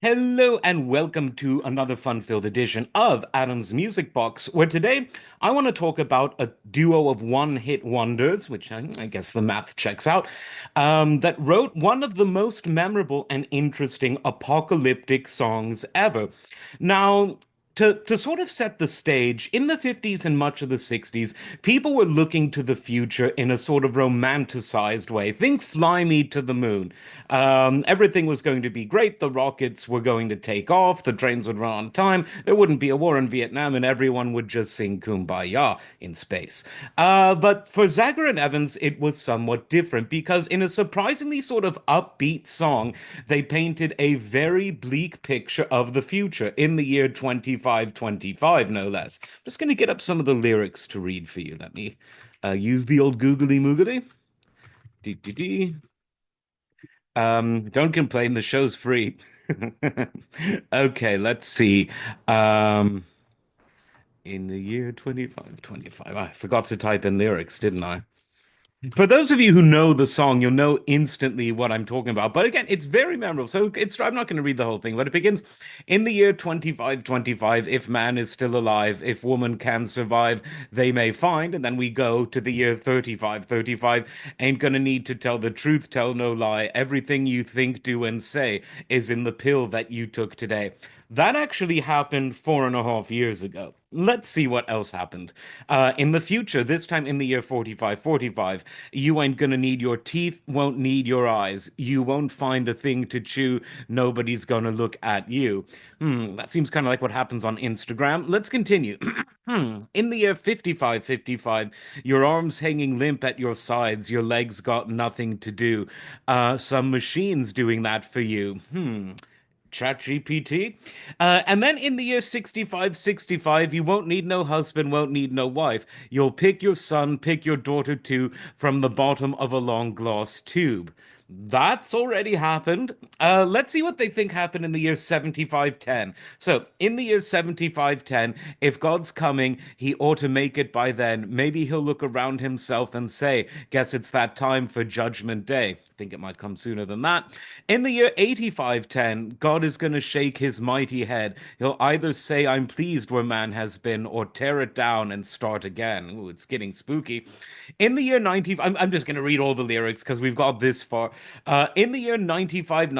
Hello and welcome to another fun-filled edition of Adam's Music Box, where today I want to talk about a duo of one-hit wonders, which I guess the math checks out, that wrote one of the most memorable and interesting apocalyptic songs ever. Now, to sort of set the stage, in the 50s and much of the 60s, people were looking to the future in a sort of romanticized way. Think Fly Me to the Moon. Everything was going to be great. The rockets were going to take off. The trains would run on time. There wouldn't be a war in Vietnam, and everyone would just sing Kumbaya in space. But for Zager and Evans, it was somewhat different because, in a surprisingly sort of upbeat song, they painted a very bleak picture of the future in the year 2525, no less. I'm just going to get up some of the lyrics to read for you. Let me use the old googly moogly. Dee, dee, dee. Don't complain, the show's free. Okay, let's see. Um, in the year 2525, I forgot to type in lyrics, didn't I? For those of you who know the song, you'll know instantly what I'm talking about. But again, it's very memorable. So I'm not going to read the whole thing, but it begins in the year 2525. If man is still alive, if woman can survive, they may find. And then we go to the year 35. Ain't gonna need to tell the truth, tell no lie. Everything you think, do, and say is in the pill that you took today. That actually happened 4.5 years ago. Let's see what else happened. In the future, this time in the year 45, you ain't gonna need your teeth, won't need your eyes. You won't find a thing to chew. Nobody's gonna look at you. That seems kind of like what happens on Instagram. Let's continue. In the year 55, your arms hanging limp at your sides, your legs got nothing to do. Some machines doing that for you. ChatGPT. And then in the year 65, you won't need no husband, won't need no wife. You'll pick your son, pick your daughter too, from the bottom of a long glass tube. That's already happened. Let's see what they think happened in the year 7510. So, in the year 7510, if God's coming, he ought to make it by then. Maybe he'll look around himself and say, guess it's that time for Judgment Day. I think it might come sooner than that. In the year 8510, God is going to shake his mighty head. He'll either say, I'm pleased where man has been, or tear it down and start again. Ooh, it's getting spooky. In the year 90, I'm just going to read all the lyrics because we've got this far. In the year 95,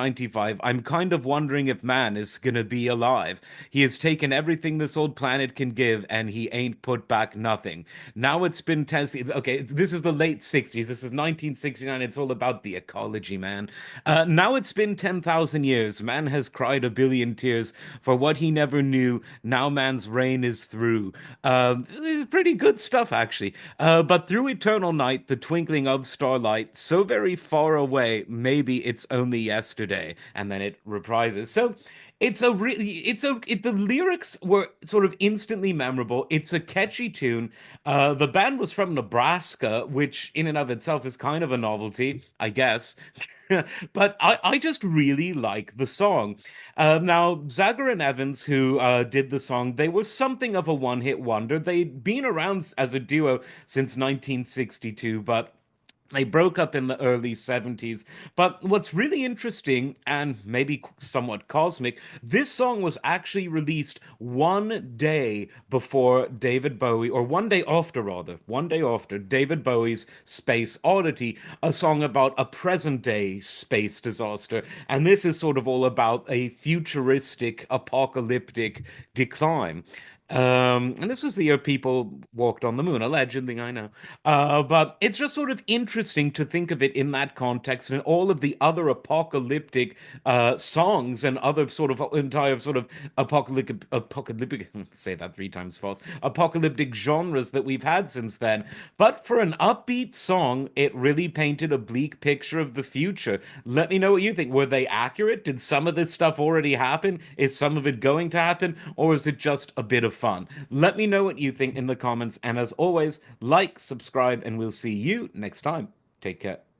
I'm kind of wondering if man is going to be alive. He has taken everything this old planet can give, and he ain't put back nothing. Now it's been tested. Okay, this is the late 60s. This is 1969. It's all about the ecology, man. Now it's been 10,000 years. Man has cried a billion tears for what he never knew. Now man's reign is through. Pretty good stuff, actually. But through eternal night, the twinkling of starlight, so very far away, maybe it's only yesterday. And then it reprises. So the lyrics were sort of instantly memorable. It's a catchy tune. The band was from Nebraska, which in and of itself is kind of a novelty, I guess. But I just really like the song. Now, Zager and Evans, who did the song, they were something of a one-hit wonder. They'd been around as a duo since 1962, but they broke up in the early 70s. But what's really interesting and maybe somewhat cosmic, this song was actually released one day before David Bowie, or one day after, rather, one day after David Bowie's Space Oddity, a song about a present day space disaster. And this is sort of all about a futuristic, apocalyptic decline. And this was the year people walked on the moon, allegedly, I know. But it's just sort of interesting to think of it in that context and all of the other apocalyptic songs and other sort of entire sort of apocalyptic, say that three times fast, apocalyptic genres that we've had since then. But for an upbeat song, it really painted a bleak picture of the future. Let me know what you think. Were they accurate? Did some of this stuff already happen? Is some of it going to happen? Or is it just a bit of fun? Let me know what you think in the comments. And as always, like, subscribe, and we'll see you next time. Take care.